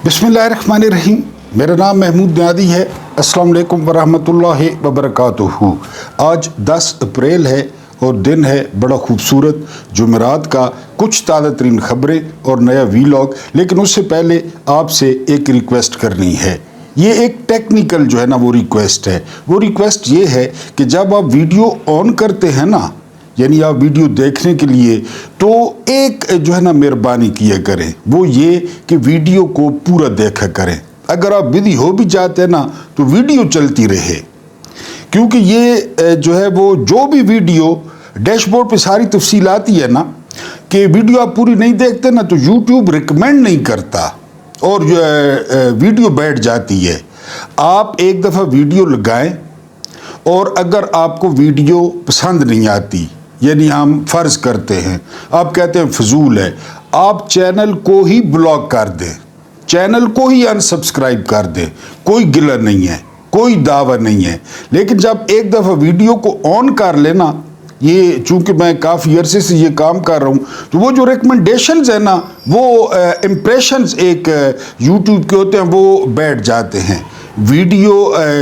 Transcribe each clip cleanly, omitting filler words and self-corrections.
बिस्मिल्लाहिर्रहमानिर्रहीम। मेरा नाम महमूद नियादी है। अस्सलाम वालेकुम वरहमतुल्लाहि वबरकातुहू। आज 10 अप्रैल है और दिन है बड़ा खूबसूरत जुमेरात का। कुछ ताज़ा तरीन ख़बरें और नया वीलॉग, लेकिन उससे पहले आपसे एक रिक्वेस्ट करनी है। ये एक टेक्निकल जो है ना वो रिक्वेस्ट है। वो रिक्वेस्ट ये है कि जब आप वीडियो ऑन करते हैं ना, यानी आप वीडियो देखने के लिए, तो एक जो है ना मेहरबानी किया करें, वो ये कि वीडियो को पूरा देखा करें। अगर आप बिजी हो भी जाते हैं ना तो वीडियो चलती रहे, क्योंकि ये जो है वो जो भी वीडियो डैशबोर्ड पे सारी तफसील आती है ना, कि वीडियो आप पूरी नहीं देखते ना तो यूट्यूब रिकमेंड नहीं करता और वीडियो बैठ जाती है। आप एक दफ़ा वीडियो लगाएं और अगर आपको वीडियो पसंद नहीं आती, यानी हम फ़र्ज़ करते हैं आप कहते हैं फजूल है, आप चैनल को ही ब्लॉक कर दें, चैनल को ही अनसब्सक्राइब कर दें। कोई गिला नहीं है, कोई दावा नहीं है। लेकिन जब एक दफ़ा वीडियो को ऑन कर लेना, ये चूँकि मैं काफ़ी अरसे से ये काम कर रहा हूँ, तो वो जो रिकमेंडेशंस है ना, वो इम्प्रेशंस एक यूट्यूब के होते हैं, वो बैठ जाते हैं। वीडियो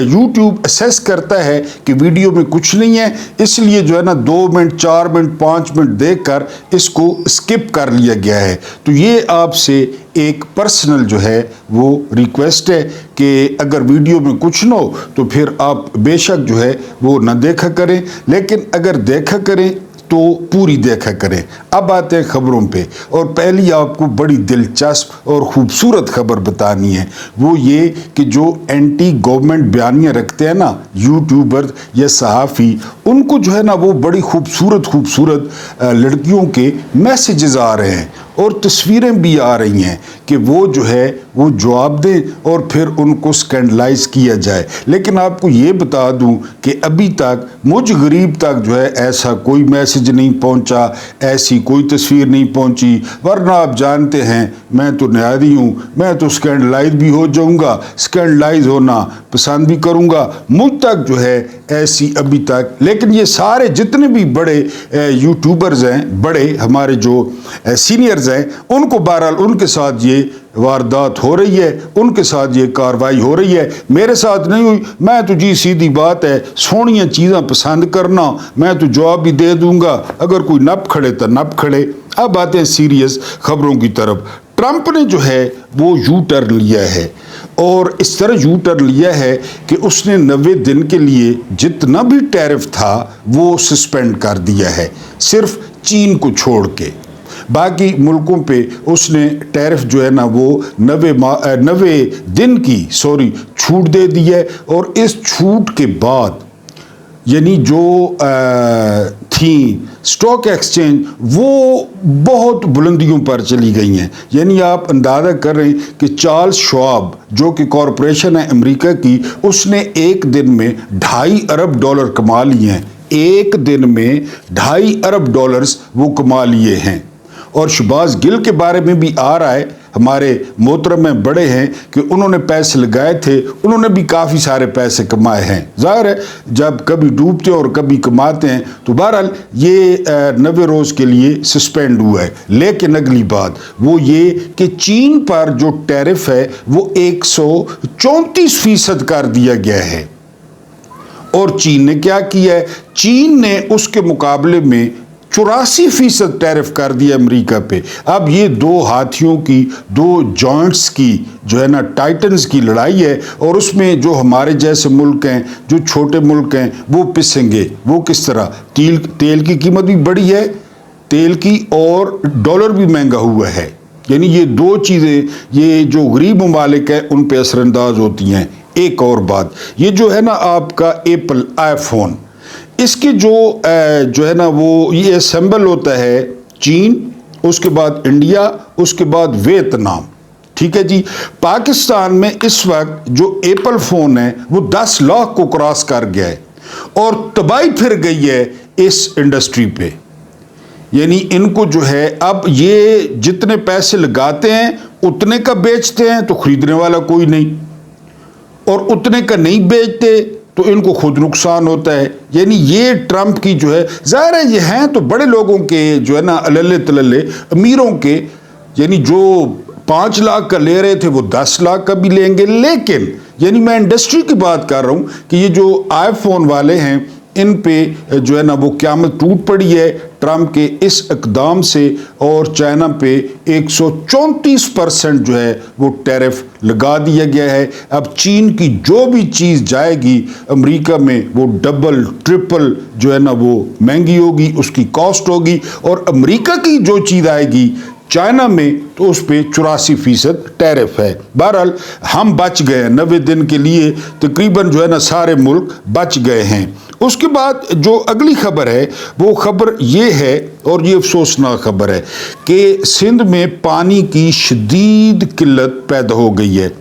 यूट्यूब असेस करता है कि वीडियो में कुछ नहीं है, इसलिए जो है ना 2 मिनट 4 मिनट 5 मिनट देखकर इसको स्किप कर लिया गया है। तो ये आपसे एक पर्सनल जो है वो रिक्वेस्ट है कि अगर वीडियो में कुछ ना हो तो फिर आप बेशक जो है वो ना देखा करें, लेकिन अगर देखा करें तो पूरी देखा करें। अब आते हैं ख़बरों पे, और पहली आपको बड़ी दिलचस्प और ख़ूबसूरत ख़बर बतानी है। वो ये कि जो एंटी गवर्नमेंट बयानियाँ रखते हैं ना यूट्यूबर या सहाफ़ी, उनको जो है ना वो बड़ी खूबसूरत लड़कियों के मैसेजेस आ रहे हैं और तस्वीरें भी आ रही हैं कि वो जो है वो जवाब दें और फिर उनको स्कैंडलाइज किया जाए। लेकिन आपको ये बता दूं कि अभी तक मुझ गरीब तक जो है ऐसा कोई मैसेज नहीं पहुंचा, ऐसी कोई तस्वीर नहीं पहुंची। वरना आप जानते हैं मैं तो न्यादी हूँ, मैं तो स्कैंडलाइज भी हो जाऊँगा, स्कैंडलाइज होना पसंद भी करूँगा। मुझ तक जो है ऐसी अभी तक, लेकिन ये सारे जितने भी बड़े यूट्यूबर्स हैं, बड़े हमारे जो सीनियर्स हैं, उनको बहरहाल उनके साथ ये वारदात हो रही है, उनके साथ ये कार्रवाई हो रही है। मेरे साथ नहीं हुई। मैं तो जी सीधी बात है, सोनिया चीज़ें पसंद करना, मैं तो जवाब भी दे दूंगा, अगर कोई नप खड़े तो नप खड़े। अब आते हैं सीरियस खबरों की तरफ। ट्रंप ने जो है वो यू टर्न लिया है, और इस तरह यू टर्न लिया है कि उसने 90 दिन के लिए जितना भी टैरिफ था वो सस्पेंड कर दिया है, सिर्फ चीन को छोड़ के। बाकी मुल्कों पे उसने टैरिफ जो है ना वो 90 दिन की छूट दे दी है। और इस छूट के बाद यानी जो थी स्टॉक एक्सचेंज वो बहुत बुलंदियों पर चली गई हैं। यानी आप अंदाज़ा कर रहे हैं कि चार्ल्स श्वाब जो कि कॉरपोरेशन है अमेरिका की, उसने एक दिन में $2.5 अरब कमा लिए हैं। एक दिन में $2.5 अरब वो कमा लिए हैं। और शहबाज गिल के बारे में भी आ रहा है, हमारे मोहतरम में बड़े हैं कि उन्होंने पैसे लगाए थे, उन्होंने भी काफ़ी सारे पैसे कमाए हैं। ज़ाहिर है जब कभी डूबते हैं और कभी कमाते हैं, तो बहरहाल ये 90 रोज़ के लिए सस्पेंड हुआ है। लेकिन अगली बात वो ये कि चीन पर जो टैरिफ है वो 134% कर दिया गया है। और चीन ने क्या किया है? चीन ने उसके मुकाबले में 84% टैरिफ कर दिया अमेरिका पे। अब ये दो हाथियों की, दो जॉइंट्स की जो है ना टाइटन्स की लड़ाई है, और उसमें जो हमारे जैसे मुल्क हैं, जो छोटे मुल्क हैं, वो पिसेंगे। वो किस तरह? तेल की कीमत भी बढ़ी है, तेल की, और डॉलर भी महंगा हुआ है। यानी ये दो चीज़ें ये जो गरीब ममालिक हैं उन पे असरअंदाज होती हैं। एक और बात, ये जो है ना आपका एप्पल आईफोन, इसके जो है ना वो ये असेंबल होता है चीन, उसके बाद इंडिया, उसके बाद वियतनाम। ठीक है जी। पाकिस्तान में इस वक्त जो एप्पल फ़ोन है वो 10 लाख को क्रॉस कर गया है, और तबाही फिर गई है इस इंडस्ट्री पे। यानी इनको जो है अब ये जितने पैसे लगाते हैं उतने का बेचते हैं तो ख़रीदने वाला कोई नहीं, और उतने का नहीं बेचते तो इनको खुद नुकसान होता है। यानी ये ट्रंप की जो है, ज़ाहिर है ये हैं तो बड़े लोगों के जो है ना अल्ले तल्ले अमीरों के, यानी जो 5 लाख का ले रहे थे वो 10 लाख का भी लेंगे। लेकिन यानी मैं इंडस्ट्री की बात कर रहा हूं कि ये जो आईफोन वाले हैं इन पे जो है ना वो क़यामत टूट पड़ी है ट्रंप के इस इक़दाम से, और चाइना पे 134% जो है वो टैरिफ लगा दिया गया है। अब चीन की जो भी चीज़ जाएगी अमेरिका में वो डबल ट्रिपल जो है ना वो महंगी होगी, उसकी कॉस्ट होगी, और अमेरिका की जो चीज़ आएगी चाइना में तो उस पे 84% टैरिफ है। बहरहाल हम बच गए हैं, 90 दिन के लिए तकरीबन जो है ना सारे मुल्क बच गए हैं। उसके बाद जो अगली खबर है वो खबर ये है, और ये अफसोसनाक खबर है, कि सिंध में पानी की शदीद किल्लत पैदा हो गई है।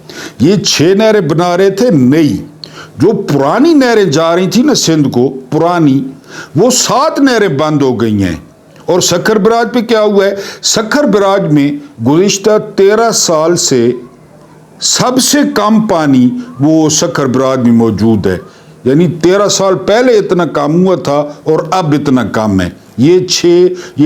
ये 6 नहरें बना रहे थे नई, जो पुरानी नहरें जा रही थी ना सिंध को पुरानी, वो 7 नहरें बंद हो गई हैं। और सक्खर बराज पे क्या हुआ है, सक्खर बराज में गुज़िश्ता 13 साल से सबसे कम पानी वो सक्खर बराज में मौजूद है। यानी 13 साल पहले इतना कम हुआ था और अब इतना कम है। ये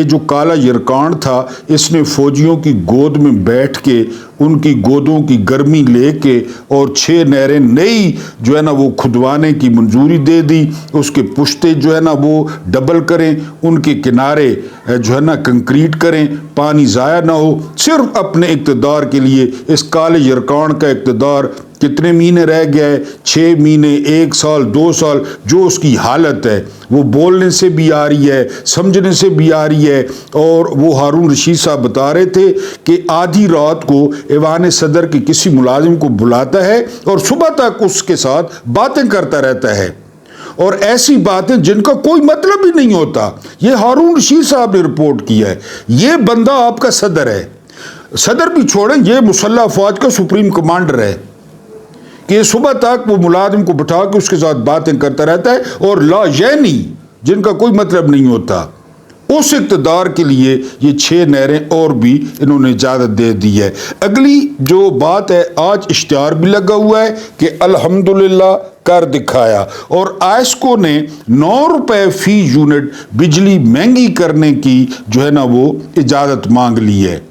जो काला यरकान था इसने फौजियों की गोद में बैठ के उनकी गोदों की गर्मी लेके और 6 नहरें नई जो है ना वो खुदवाने की मंजूरी दे दी। उसके पुश्ते जो है ना वो डबल करें, उनके किनारे जो है ना कंक्रीट करें, पानी ज़ाया ना हो, सिर्फ अपने इक़्तिदार के लिए। इस काले यरकान का इक़्तिदार कितने महीने रह गया है, 6 महीने, 1 साल, 2 साल। जो उसकी हालत है वो बोलने से भी आ रही है, समझने से भी आ रही है। और वो हारून रशीद साहब बता रहे थे कि आधी रात को ऐवान सदर के किसी मुलाजिम को बुलाता है और सुबह तक उसके साथ बातें करता रहता है, और ऐसी बातें जिनका कोई मतलब ही नहीं होता। ये हारून रशीद साहब ने रिपोर्ट किया है। ये बंदा आपका सदर है, सदर भी छोड़ें, ये मुसल्लह अफवाज का सुप्रीम कमांडर है, कि सुबह तक वो मुलाजिम को बिठा के उसके साथ बातें करता रहता है, और लायनी जिनका कोई मतलब नहीं होता, उस इक़्तिदार के लिए ये 6 नहरें और भी इन्होंने इजाज़त दे दी है। अगली जो बात है, आज इश्तिहार भी लगा हुआ है कि अल्हम्दुलिल्लाह कर दिखाया, और आयस्को ने 9 रुपए फी यूनिट बिजली महंगी करने की जो है ना वो इजाज़त मांग ली है।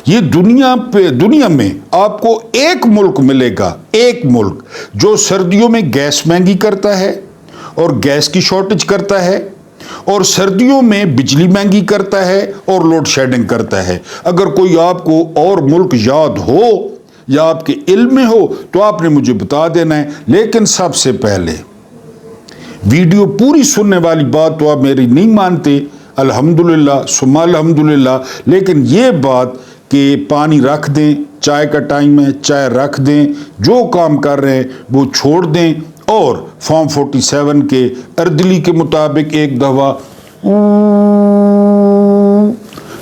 ये दुनिया में आपको एक मुल्क मिलेगा, एक मुल्क जो सर्दियों में गैस महंगी करता है और गैस की शॉर्टेज करता है, और सर्दियों में बिजली महंगी करता है और लोड शेडिंग करता है। अगर कोई आपको और मुल्क याद हो या आपके इल्म में हो तो आपने मुझे बता देना है। लेकिन सबसे पहले वीडियो पूरी सुनने वाली बात तो आप मेरी नहीं मानते, अल्हम्दुलिल्लाह सुम्मा अल्हम्दुलिल्लाह। लेकिन ये बात कि पानी रख दें, चाय का टाइम है, चाय रख दें, जो काम कर रहे हैं वो छोड़ दें, और फॉर्म 47 के अर्दली के मुताबिक एक दफ़ा,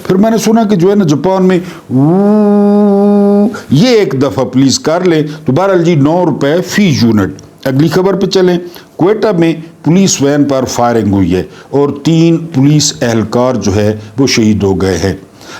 फिर मैंने सुना कि जो है ना जापान में ये एक दफ़ा प्लीज़ कर लें। तो बहरहाल जी 9 रुपए फी यूनिट। अगली खबर पे चलें। क्वेटा में पुलिस वैन पर फायरिंग हुई है और 3 पुलिस एहलकार जो है वो शहीद हो गए हैं।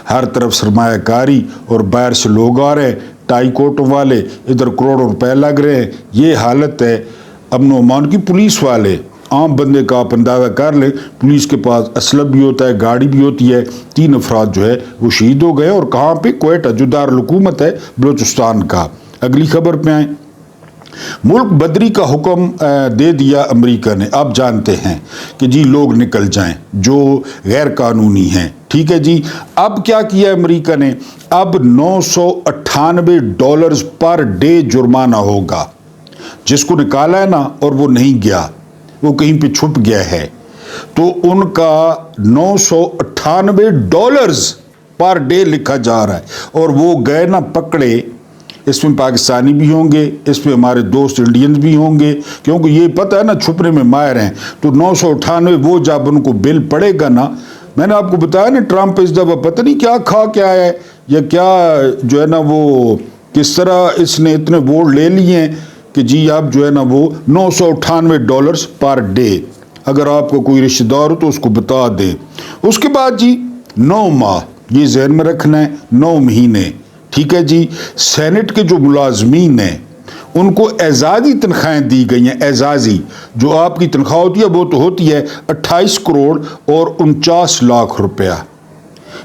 हर तरफ सरमायाकारी और बाहर से लोग आ रहे हैं, टाई कोटों वाले, इधर करोड़ों रुपए लग रहे हैं। ये हालत है अमन अमान की। पुलिस वाले आम बंदे का आप अंदाज़ा कर लें, पुलिस के पास असलह भी होता है, गाड़ी भी होती है। 3 अफराद जो है वो शहीद हो गए। और कहाँ पे? क्वेटा, जो दारुल हुकूमत है बलूचिस्तान का। अगली खबर पे आए। मुल्क बदरी का हुक्म दे दिया अमेरिका ने। आप जानते हैं कि जी लोग निकल जाएं जो गैर कानूनी हैं, ठीक है जी। अब क्या किया अमेरिका ने? अब $998 पर डे जुर्माना होगा। जिसको निकाला है ना और वो नहीं गया, वो कहीं पे छुप गया है, तो उनका $998 पर डे लिखा जा रहा है। और वो गए ना पकड़े, इसमें पाकिस्तानी भी होंगे, इसमें हमारे दोस्त इंडियंस भी होंगे, क्योंकि ये पता है ना छुपने में माहिर हैं। तो 998 वो जब उनको बिल पड़ेगा ना, मैंने आपको बताया ना ट्रंप इस दफ़ा पता नहीं क्या खा के आया है, या क्या जो है ना वो किस तरह इसने इतने वोट ले लिए हैं कि जी अब जो है ना वो $998 पर डे। अगर आपको कोई रिश्तेदार हो तो उसको बता दें। उसके बाद जी 9 माह, ये जहन में रखना है, 9 महीने, ठीक है जी। सेनेट के जो मुलाजमीन हैं उनको एजाजी तनख्वाहें दी गई हैं। एजाजी जो आपकी तनख्वाह होती है वो तो होती है 28 करोड़ और 49 लाख रुपया।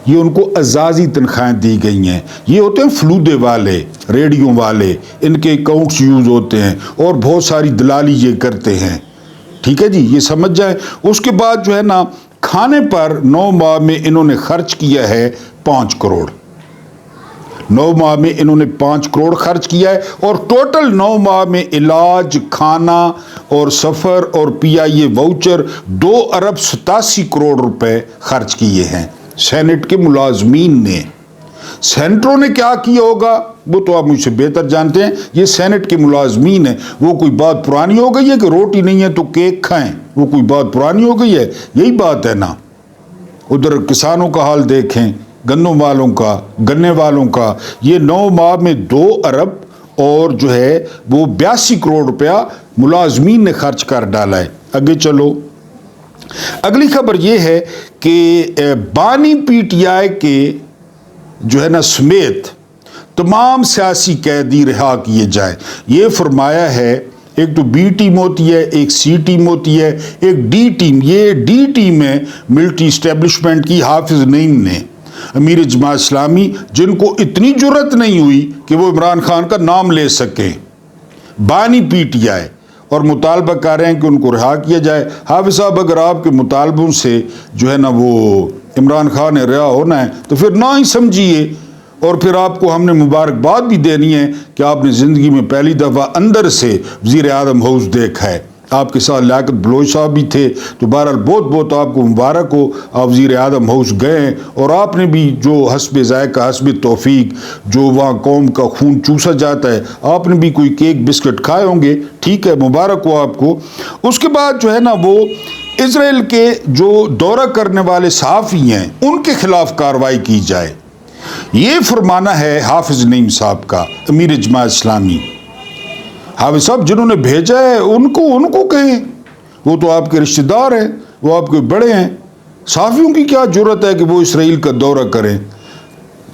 یہ ان کو اعزازی تنخواہیں دی گئی ہیں. یہ ہوتے ہیں فلودے والے، ریڈیو والے، ان کے اکاؤنٹس یوز ہوتے ہیں اور بہت ساری دلالی یہ کرتے ہیں. ٹھیک ہے جی، یہ سمجھ جائیں. اس کے بعد جو ہے نا کھانے پر 9 ماہ میں انہوں نے خرچ کیا ہے 5 کروڑ. 9 ماہ میں انہوں نے 5 کروڑ خرچ کیا ہے اور ٹوٹل 9 ماہ میں علاج، کھانا اور سفر اور پی آئی اے واؤچر 2 ارب 87 کروڑ روپے خرچ کیے ہیں سینٹ کے ملازمین نے. سینٹروں نے کیا کیا ہوگا وہ تو آپ مجھ سے بہتر جانتے ہیں. یہ سینٹ کے ملازمین ہیں. وہ کوئی بات پرانی ہو گئی ہے کہ روٹی نہیں ہے تو کیک کھائیں؟ وہ کوئی بات پرانی ہو گئی ہے؟ یہی بات ہے نا. ادھر کسانوں کا حال دیکھیں، گنوں والوں کا، گنے والوں کا. یہ 9 ماہ میں 2 ارب اور جو ہے وہ 82 کروڑ روپیہ ملازمین نے خرچ کر ڈالا ہے. آگے چلو. اگلی خبر یہ ہے کہ بانی پی ٹی آئی کے جو ہے نا سمیت تمام سیاسی قیدی رہا کیے جائیں. یہ فرمایا ہے. ایک تو بی ٹیم ہوتی ہے، ایک سی ٹیم ہوتی ہے، ایک ڈی ٹیم. یہ ڈی ٹیم ہے ملٹری اسٹیبلشمنٹ کی حافظ نعیم نے، امیر جماعت اسلامی، جن کو اتنی جرت نہیں ہوئی کہ وہ عمران خان کا نام لے سکیں. بانی پی ٹی آئی اور مطالبہ کر رہے ہیں کہ ان کو رہا کیا جائے. حافظ صاحب اگر آپ کے مطالبوں سے جو ہے نا وہ عمران خان نے رہا ہونا ہے تو پھر نہ ہی سمجھیے، اور پھر آپ کو ہم نے مبارکباد بھی دینی ہے کہ آپ نے زندگی میں پہلی دفعہ اندر سے وزیر اعظم ہاؤس دیکھا ہے. آپ کے ساتھ لیاقت بلوچ صاحب بھی تھے، تو بہرحال بہت بہت آپ کو مبارک ہو. آپ وزیر اعظم ہاؤس گئے ہیں اور آپ نے بھی جو حسب ذائقہ، حسب توفیق، جو وہاں قوم کا خون چوسا جاتا ہے، آپ نے بھی کوئی کیک بسکٹ کھائے ہوں گے. ٹھیک ہے، مبارک ہو آپ کو. اس کے بعد جو ہے نا وہ اسرائیل کے جو دورہ کرنے والے صحافی ہیں ان کے خلاف کارروائی کی جائے. یہ فرمانا ہے حافظ نعیم صاحب کا، امیر جماعت اسلامی. حافظ صاحب جنہوں نے بھیجا ہے ان کو کہیں، وہ تو آپ کے رشتہ دار ہیں، وہ آپ کے بڑے ہیں. صحافیوں کی کیا جرت ہے کہ وہ اسرائیل کا دورہ کریں؟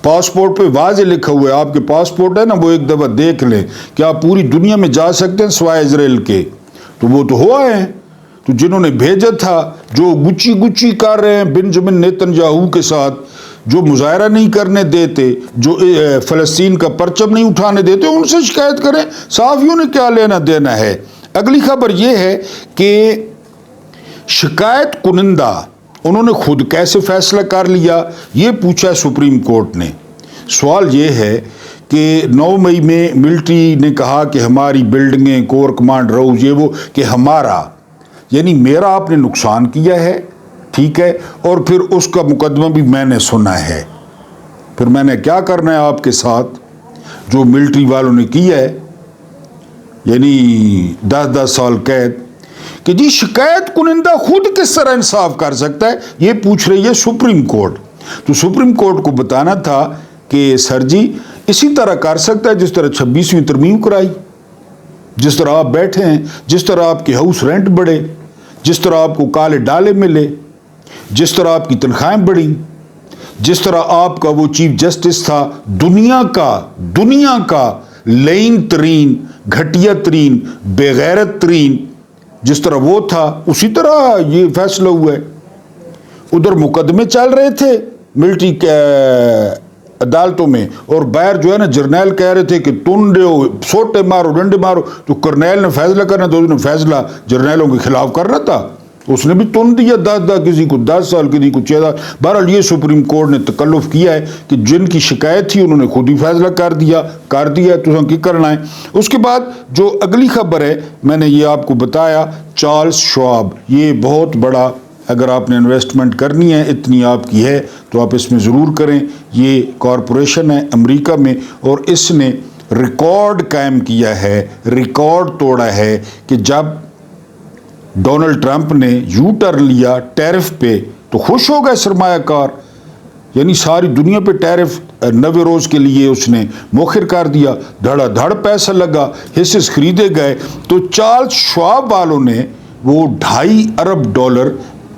پاسپورٹ پہ واضح لکھا ہوا ہے، آپ کے پاسپورٹ ہے نا وہ ایک دفعہ دیکھ لیں کہ آپ پوری دنیا میں جا سکتے ہیں سوائے اسرائیل کے. تو وہ تو ہوا ہے. تو جنہوں نے بھیجا تھا، جو گچی کر رہے ہیں بنجمن نیتن یاہو کے ساتھ، جو مظاہرہ نہیں کرنے دیتے، جو فلسطین کا پرچم نہیں اٹھانے دیتے، ان سے شکایت کریں. صحافیوں نے کیا لینا دینا ہے؟ اگلی خبر یہ ہے کہ شکایت کنندہ انہوں نے خود کیسے فیصلہ کر لیا، یہ پوچھا سپریم کورٹ نے. سوال یہ ہے کہ 9 مئی میں ملٹری نے کہا کہ ہماری بلڈنگیں، کور کمانڈ ہاؤس، یہ وہ، کہ ہمارا یعنی میرا آپ نے نقصان کیا ہے. ٹھیک ہے، اور پھر اس کا مقدمہ بھی میں نے سنا ہے. پھر میں نے کیا کرنا ہے آپ کے ساتھ جو ملٹری والوں نے کیا ہے، یعنی 10 سال قید. کہ جی شکایت کنندہ خود کس طرح انصاف کر سکتا ہے، یہ پوچھ رہی ہے سپریم کورٹ. تو سپریم کورٹ کو بتانا تھا کہ سر جی اسی طرح کر سکتا ہے جس طرح 26ویں ترمیم کرائی، جس طرح آپ بیٹھے ہیں، جس طرح آپ کے ہاؤس رینٹ بڑھے، جس طرح آپ کو کالے ڈالے ملے، جس طرح آپ کی تنخواہیں بڑھی، جس طرح آپ کا وہ چیف جسٹس تھا دنیا کا لعین ترین، گھٹیا ترین، بے غیرت ترین، جس طرح وہ تھا اسی طرح یہ فیصلہ ہوا ہے. ادھر مقدمے چل رہے تھے ملٹری عدالتوں میں، اور باہر جو ہے نا جرنیل کہہ رہے تھے کہ ٹنڈے ہو، سوٹے مارو، ڈنڈے مارو. تو کرنیل نے فیصلہ کرنا تھا، اس نے فیصلہ جرنیلوں کے خلاف کرنا تھا. اس نے بھی تن دیا 10 کسی کو 10 سال، کسی کو 6 سال. بہرحال یہ سپریم کورٹ نے تکلف کیا ہے کہ جن کی شکایت تھی انہوں نے خود ہی فیصلہ کر دیا تو کی کرنا ہے. اس کے بعد جو اگلی خبر ہے میں نے یہ آپ کو بتایا، چارلس شواب. یہ بہت بڑا، اگر آپ نے انویسٹمنٹ کرنی ہے اتنی آپ کی ہے تو آپ اس میں ضرور کریں. یہ کارپوریشن ہے امریکہ میں اور اس نے ریکارڈ قائم کیا ہے، ریکارڈ توڑا ہے کہ جب ڈونلڈ ٹرمپ نے یو ٹرن لیا ٹیرف پہ تو خوش ہو گئے سرمایہ کار. یعنی ساری دنیا پہ ٹیرف 90 روز کے لیے اس نے مؤخر کر دیا، دھڑا دھڑ پیسہ لگا، حصے خریدے گئے. تو چارلس شواب والوں نے وہ $2.5 ارب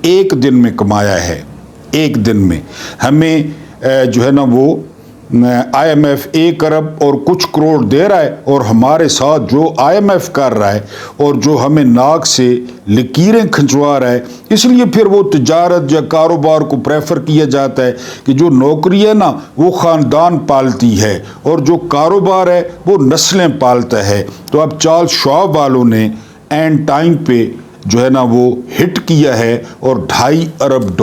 ایک دن میں کمایا ہے. ایک دن میں ہمیں جو ہے نا وہ IMF 1 अरब और कुछ करोड़ दे रहा है और हमारे साथ जो IMF कर रहा है और जो हमें नाक से लकीरें खिंचवा रहा है, इसलिए फिर वो तिजारत या कारोबार को प्रेफर किया जाता है कि जो नौकरी है ना वो ख़ानदान पालती है और जो कारोबार है वो नस्लें पालता है। तो अब चार्ल्स श्वाब वालों ने एंड टाइम पे जो है ना वो हिट किया है और $2.5 अरब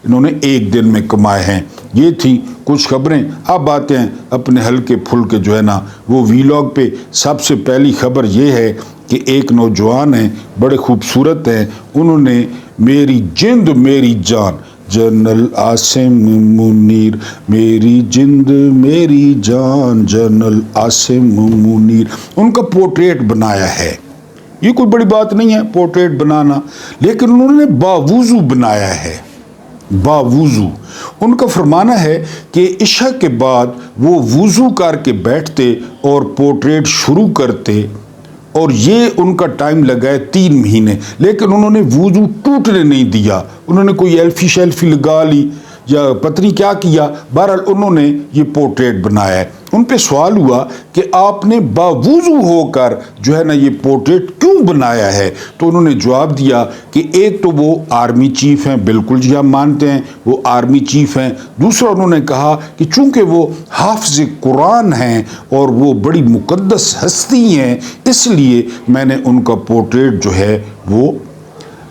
इन्होंने एक दिन में कमाए हैं। ये थी कुछ खबरें। अब आते हैं अपने हल्के फुल्के जो है ना वो वीलॉग पे। सबसे पहली खबर ये है कि एक नौजवान है, बड़े खूबसूरत हैं, उन्होंने मेरी जिंद मेरी जान जनरल आसिम मुनीर, मेरी जिंद मेरी जान जनरल आसिम मुनीर, उनका पोर्ट्रेट बनाया है। ये कोई बड़ी बात नहीं है पोर्ट्रेट बनाना, लेकिन उन्होंने बावुजू बनाया है, बावुजू। उनका फरमाना है कि इशा के बाद वो वुजू करके बैठते और पोर्ट्रेट शुरू करते और ये उनका टाइम लगा है 3 महीने, लेकिन उन्होंने वुजू टूटने नहीं दिया। उन्होंने कोई एल्फी शेल्फी लगा ली या पत्नी क्या किया, बहरहाल उन्होंने ये पोर्ट्रेट बनाया है। उन पे सवाल हुआ कि आपने बावुजू होकर जो है ना ये पोर्ट्रेट क्यों बनाया है, तो उन्होंने जवाब दिया कि एक तो वो आर्मी चीफ हैं, बिल्कुल जी हम मानते हैं वो आर्मी चीफ हैं। दूसरा उन्होंने कहा कि चूंकि वो हाफिज कुरान हैं और वो बड़ी मुकद्दस हस्ती हैं, इसलिए मैंने उनका पोर्ट्रेट जो है वो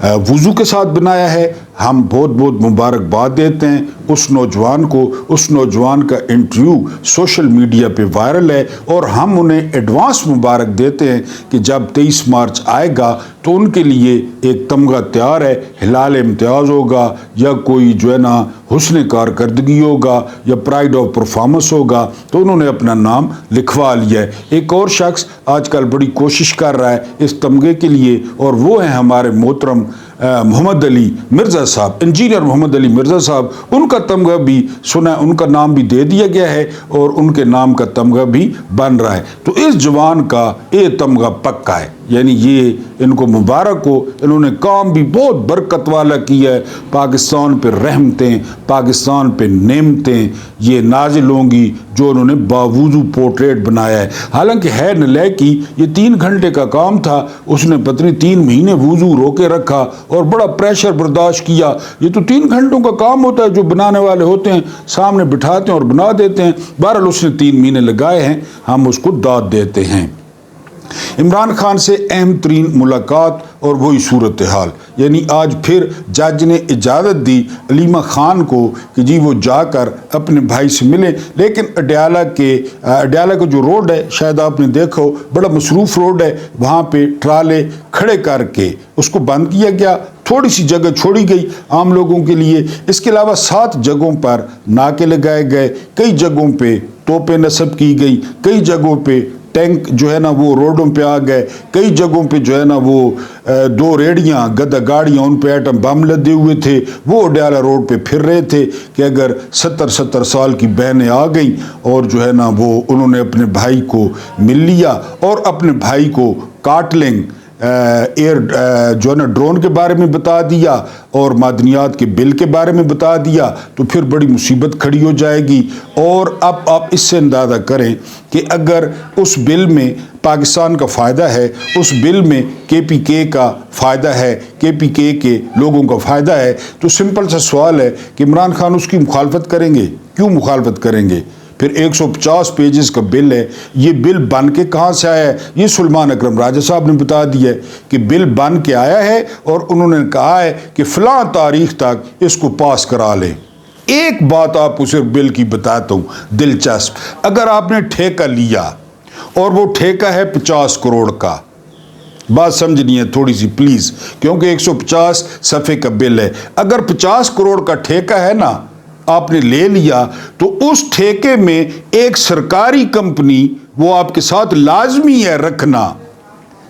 वुज़ू के साथ बनाया है। हम बहुत बहुत मुबारकबाद देते हैं उस नौजवान को। उस नौजवान का इंटरव्यू सोशल मीडिया पे वायरल है और हम उन्हें एडवांस मुबारक देते हैं कि जब 23 मार्च आएगा तो उनके लिए एक तमगा तैयार है, हिलाल इम्तियाज़ होगा या कोई जो है ना हुस्न कारकर्दगी होगा या प्राइड ऑफ परफॉर्मेंस होगा, तो उन्होंने अपना नाम लिखवा लिया है। एक और शख्स आजकल बड़ी कोशिश कर रहा है इस तमगे के लिए और वो हैं हमारे मोहतरम मोहम्मद अली मिर्ज़ा साहब, इंजीनियर मोहम्मद अली मिर्ज़ा साहब। उनका तमगा भी सुना, उनका नाम भी दे दिया गया है और उनके नाम का तमगा भी बन रहा है। तो इस जवान का ये तमगा पक्का है, यानी ये इनको मुबारक हो। इन्होंने काम भी बहुत बरकत वाला किया है। पाकिस्तान पे रहमतें, पाकिस्तान पे नेमतें ये नाजिल होंगी जो उन्होंने बावजूद पोर्ट्रेट बनाया है। हालांकि है नलैकी, ये 3 घंटे का काम था, उसने पत्नी 3 महीने वुजू रोके रखा और बड़ा प्रेशर बर्दाश्त किया। ये तो 3 घंटों का काम होता है, जो बनाने वाले होते हैं सामने बिठाते हैं और बना देते हैं। बहरहाल उसने 3 महीने लगाए हैं, हम उसको दाद देते हैं। इमरान खान से अहम तरीन मुलाकात और वही सूरत हाल, यानी आज फिर जज ने इजाज़त दी अलीमा खान को कि जी वो जाकर अपने भाई से मिले। लेकिन अडयाला का जो रोड है, शायद आपने देखा हो, बड़ा मसरूफ़ रोड है, वहाँ पे ट्राले खड़े करके उसको बंद किया गया। थोड़ी सी जगह छोड़ी गई आम लोगों के लिए। इसके अलावा 7 जगहों पर नाके लगाए गए, कई जगहों पे तोपें नस्ब की गई, कई जगहों पे टैंक जो है ना वो रोडों पे आ गए, कई जगहों पे जो है ना वो 2 रेडियां गदा गाड़ियाँ उन पे एटम बम लदे हुए थे, वो अडयाला रोड पे फिर रहे थे कि अगर 70 साल की बहनें आ गई और जो है ना वो उन्होंने अपने भाई को मिल लिया और अपने भाई को कार्टलिंग एयर जो है ना ड्रोन के बारे में बता दिया और मादनियात के बिल के बारे में बता दिया, तो फिर बड़ी मुसीबत खड़ी हो जाएगी। और अब आप इससे अंदाज़ा करें कि अगर उस बिल में पाकिस्तान का फ़ायदा है, उस बिल में KPK का फ़ायदा है, KPK के लोगों का फ़ायदा है, तो सिंपल सा सवाल है कि इमरान खान उसकी मुखालफत करेंगे। क्यों मुखालफत करेंगे? फिर 150 पेजेस का बिल है। ये बिल बन के कहाँ से आया है? ये सुलेमान अकरम राजा साहब ने बता दिया है कि बिल बन के आया है और उन्होंने कहा है कि फ़लाँ तारीख तक इसको पास करा लें। एक बात आप उसे बिल की बताता हूँ दिलचस्प, अगर आपने ठेका लिया और वो ठेका है 50 करोड़ का, बात समझनी है थोड़ी सी प्लीज़, क्योंकि 150 सफ़े का बिल है। अगर 50 करोड़ का ठेका है ना, आपने ले लिया, तो उस ठेके में एक सरकारी कंपनी वो आपके साथ लाजमी है रखना।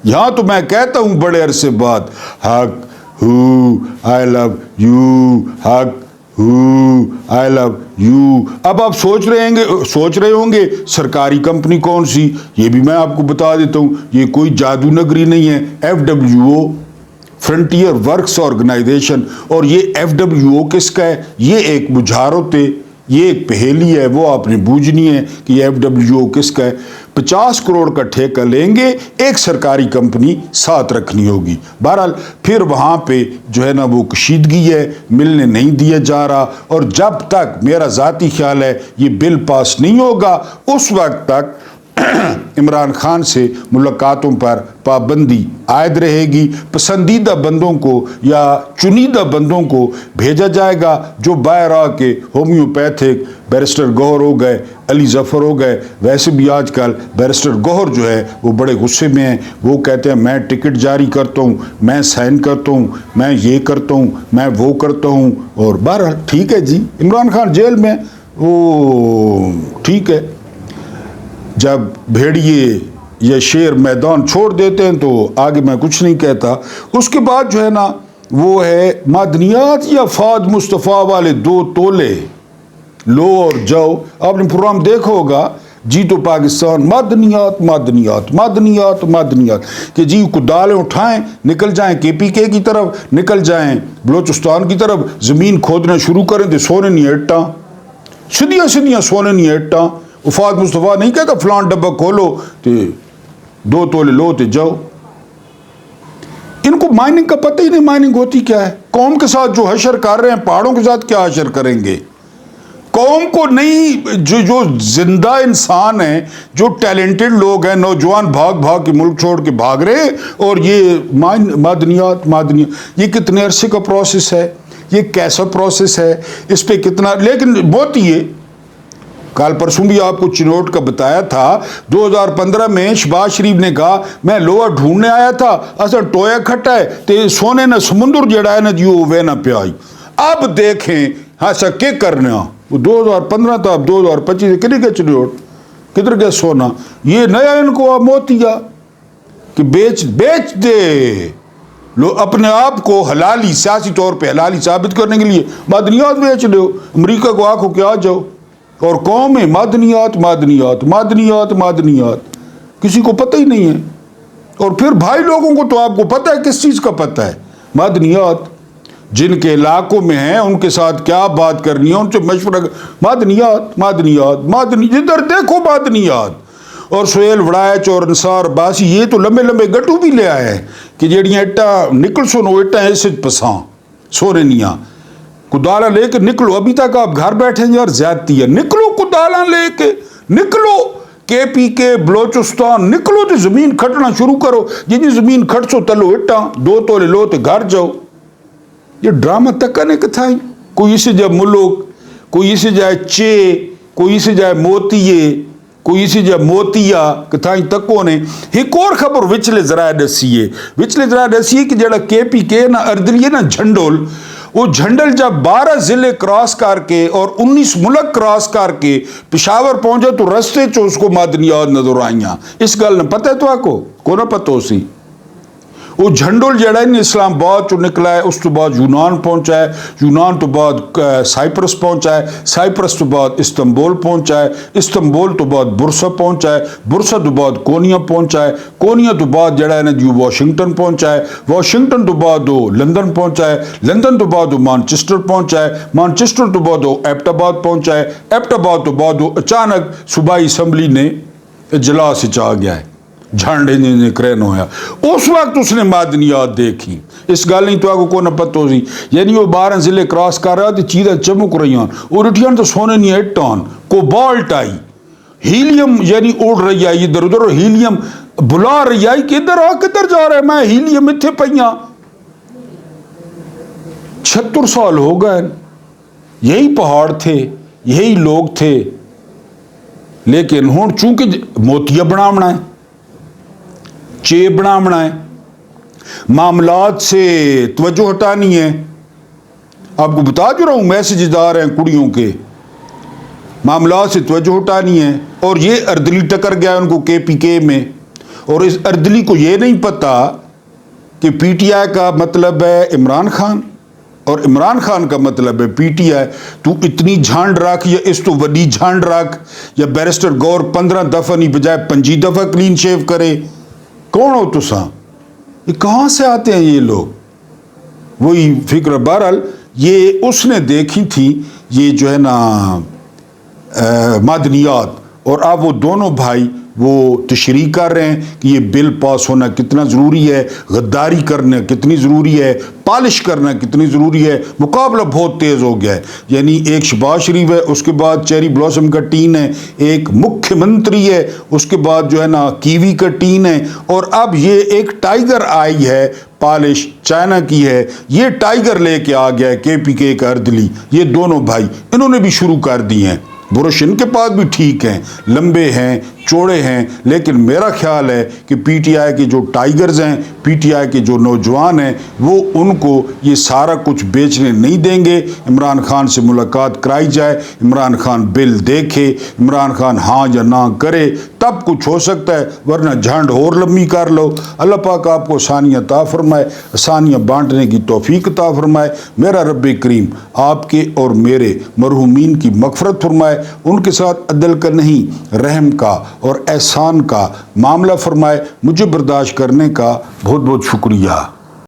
यहां तो मैं कहता हूं बड़े अरसे बाद, हक हु आई लव यू, हक हु आई लव यू। अब आप सोच रहे होंगे सरकारी कंपनी कौन सी? ये भी मैं आपको बता देता हूं, ये कोई जादू नगरी नहीं है, FWO फ्रंटियर वर्क्स ऑर्गेनाइजेशन। और ये FWO किसका है? ये एक बुझारत یہ ایک پہیلی ہے، وہ آپ نے بوجھنی ہے کہ یہ FWO کس کا ہے۔ 50 کروڑ کا ٹھیکہ لیں گے، ایک سرکاری کمپنی ساتھ رکھنی ہوگی۔ بہرحال پھر وہاں پہ جو ہے نا وہ کشیدگی ہے، ملنے نہیں دیا جا رہا، اور جب تک میرا ذاتی خیال ہے یہ بل پاس نہیں ہوگا اس وقت تک عمران خان سے ملاقاتوں پر پابندی عائد رہے گی۔ پسندیدہ بندوں کو یا چنیدہ بندوں کو بھیجا جائے گا، جو باہر آ کے ہومیوپیتھک بیرسٹر گوہر ہو گئے، علی ظفر ہو گئے۔ ویسے بھی آج کل بیرسٹر گوہر جو ہے وہ بڑے غصے میں ہیں، وہ کہتے ہیں میں ٹکٹ جاری کرتا ہوں، میں سائن کرتا ہوں، میں یہ کرتا ہوں، میں وہ کرتا ہوں۔ اور بہرحال ٹھیک ہے جی، عمران خان جیل میں، وہ ٹھیک ہے، جب بھیڑیے یا شیر میدان چھوڑ دیتے ہیں تو آگے میں کچھ نہیں کہتا۔ اس کے بعد جو ہے نا وہ ہے معدنیات یا فاد مصطفیٰ والے 2 تولے لو اور جاؤ۔ آپ نے پروگرام دیکھا ہوگا جی تو پاکستان، معدنیات معدنیات معدنیات معدنیات، کہ جی کدالیں اٹھائیں نکل جائیں KPK کی طرف، نکل جائیں بلوچستان کی طرف، زمین کھودنا شروع کریں تو سونے نہیں اٹھاں، سیدھیاں سیدھیاں سونے نہیں اٹھاں۔ وفاد مصطفیٰ نہیں کہتا فلان ڈبہ کھولو تو 2 تولے لو تو جاؤ۔ ان کو مائننگ کا پتہ ہی نہیں، مائننگ ہوتی کیا ہے۔ قوم کے ساتھ جو حشر کر رہے ہیں، پہاڑوں کے ساتھ کیا حشر کریں گے؟ قوم کو نہیں، جو زندہ انسان ہیں، جو ٹیلنٹڈ لوگ ہیں، نوجوان بھاگ بھاگ کے ملک چھوڑ کے بھاگ رہے ہیں، اور یہ معدنیات معدنیات، یہ کتنے عرصے کا پروسیس ہے، یہ کیسا پروسیس ہے، اس پہ کتنا، لیکن بہت ہی ہے۔ کال پرسوں بھی آپ کو چنوٹ کا بتایا تھا، 2015 میں شہباز شریف نے کہا میں لوہا ڈھونڈنے آیا تھا، اصل ٹویا کھٹا ہے تے سونے نہ سمندر جڑا ہے نا جی وہ وے نہ پیائی۔ اب دیکھیں ہاں سکے کرنا، وہ 2015 تھا، اب 2025 کدھر گیا چنوٹ، کدھر گیا سونا؟ یہ نیا ان کو موتیا کہ بیچ دے لو اپنے آپ کو حلالی، سیاسی طور پہ حلالی ثابت کرنے کے لیے معدنیات بیچ دو، امریکہ کو آنکھوں کے آ جاؤ، اور قوم میں معدنیات معدنیات معدنیات معدنیات، کسی کو پتہ ہی نہیں ہے۔ اور پھر بھائی لوگوں کو تو آپ کو پتہ ہے کس چیز کا پتہ ہے، معدنیات، جن کے علاقوں میں ہیں ان کے ساتھ کیا بات کرنی ہے، ان سے مشورہ، معدنیات معدنیات معدنی، جدھر دیکھو معدنیات۔ اور سہیل وڑائچ اور انصار باسی یہ تو لمبے لمبے گٹو بھی لے آئے ہیں کہ جیڑیاں اٹا نکل سنو اٹا ایسے پساں سونے نیاں، کدالا لے کے نکلو۔ ابھی تک آپ گھر بیٹھے ہیں، یار زیادتی ہے، نکلو کدالا لے کے، نکلو KPK بلوچستان، نکلو تو زمین کھٹنا شروع کرو، جی زمین کھٹ سو تلو اٹا 2 تولے لو تو گھر جاؤ۔ یہ ڈرامہ تک نے کتھائی، کوئی اسے جائے ملک، کوئی اسے جائے چے، کوئی اسے جائے موتیے، کوئی اسے جائے موتیا کتھائی تکوں نے۔ ایک اور خبر وچلے ذرائع دسیے کہ جڑا KPK نا اردلیے نا جھنڈول، وہ جھنڈل جب 12 ضلع کراس کر کے اور 19 ملک کراس کر کے پشاور پہنچا تو رستے چ اس کو معدنیات نظر آئیاں۔ اس گل نے پتہ ہے تو آپ کو نہ پتہ ہو سی؟ وہ جھنڈول جڑا ہے اسلام آباد چو نکلا ہے، اس تو بعد یونان پہنچا ہے، یونان تو بعد سائپرس پہنچا ہے، سائپرس تو بعد استنبول پہنچا ہے، استنبول تو بعد برسا پہنچا ہے، برسا تو بعد کونیا پہنچا ہے، کونیا تو بعد جڑا ہے نا جو واشنگٹن پہنچا ہے، واشنگٹن تو بعد وہ لندن پہنچا ہے، لندن تو بعد وہ مانچسٹر پہنچا ہے، مانچسٹر تو بعد وہ ایبٹ آباد پہنچا ہے، ایبٹ آباد تو بعد وہ اچانک صوبائی اسمبلی نے اجلاس چ آ گیا ہے، جھنڈے نے کرین ہویا، اس وقت اس نے معدنیات دیکھی۔ اس گل نہیں تو آپ کو نہ پتہ ہو سی، یعنی وہ 12 ضلع کراس کر رہا تھا، چیزیں چمک رہی ہیں، اور اٹھیاں تو سونے نہیں اٹھان، کوبالٹ آئی، ہیلیم یعنی اڑ رہی آئی ادھر ادھر، ہیلیم بلا رہی آئی کہ ادھر آ کدھر جا رہا ہے، میں ہیلیم اتھے پہیاں۔ 76 سال ہو گئے، یہی پہاڑ تھے، یہی لوگ تھے، لیکن ہون چونکہ موتیا بناونا ہے، چے بناونا ہے، معاملات سے توجہ ہٹانی ہے۔ آپ کو بتا جو رہا ہوں، میسیجز آ رہے ہیں کڑیوں کے، معاملات سے توجہ ہٹانی ہے۔ اور یہ اردلی ٹکر گیا ان کو KPK میں، اور اس اردلی کو یہ نہیں پتا کہ PTI کا مطلب ہے عمران خان، اور عمران خان کا مطلب ہے PTI۔ تو اتنی جھانڈ رکھ یا اس تو وڈی جھانڈ رکھ، یا بیرسٹر گور 15 دفعہ نہیں بجائے 25 دفعہ کلین شیو کرے، کون ہو تو سا؟ یہ کہاں سے آتے ہیں یہ لوگ؟ وہی فکر۔ بہرحال یہ اس نے دیکھی تھی، یہ جو ہے نا معدنیات، اور اب وہ دونوں بھائی وہ تشریح کر رہے ہیں کہ یہ بل پاس ہونا کتنا ضروری ہے، غداری کرنا کتنی ضروری ہے، پالش کرنا کتنی ضروری ہے۔ مقابلہ بہت تیز ہو گیا ہے، یعنی ایک شہباز شریف ہے، اس کے بعد چیری بلاسم کا ٹین ہے، ایک مکھیہ منتری ہے، اس کے بعد جو ہے نا کیوی کا ٹین ہے، اور اب یہ ایک ٹائیگر آئی ہے پالش چائنا کی ہے، یہ ٹائیگر لے کے آ گیا ہے کے پی کے کا اردلی۔ یہ دونوں بھائی انہوں نے بھی شروع کر دی ہیں۔ برش ان کے پاس بھی ٹھیک ہیں، لمبے ہیں، چوڑے ہیں، لیکن میرا خیال ہے کہ پی ٹی آئی کے جو ٹائیگرز ہیں، پی ٹی آئی کے جو نوجوان ہیں، وہ ان کو یہ سارا کچھ بیچنے نہیں دیں گے۔ عمران خان سے ملاقات کرائی جائے، عمران خان بل دیکھے، عمران خان ہاں یا نہ کرے، تب کچھ ہو سکتا ہے، ورنہ جھنڈ اور لمبی کر لو۔ اللہ پاک آپ کو آسانیاں عطا فرمائے، آسانیاں بانٹنے کی توفیق عطا فرمائے۔ میرا رب کریم آپ کے اور میرے مرحومین کی مغفرت فرمائے، ان کے ساتھ عدل کا نہیں رحم کا اور احسان کا معاملہ فرمائے۔ مجھے برداشت کرنے کا بہت بہت شکریہ۔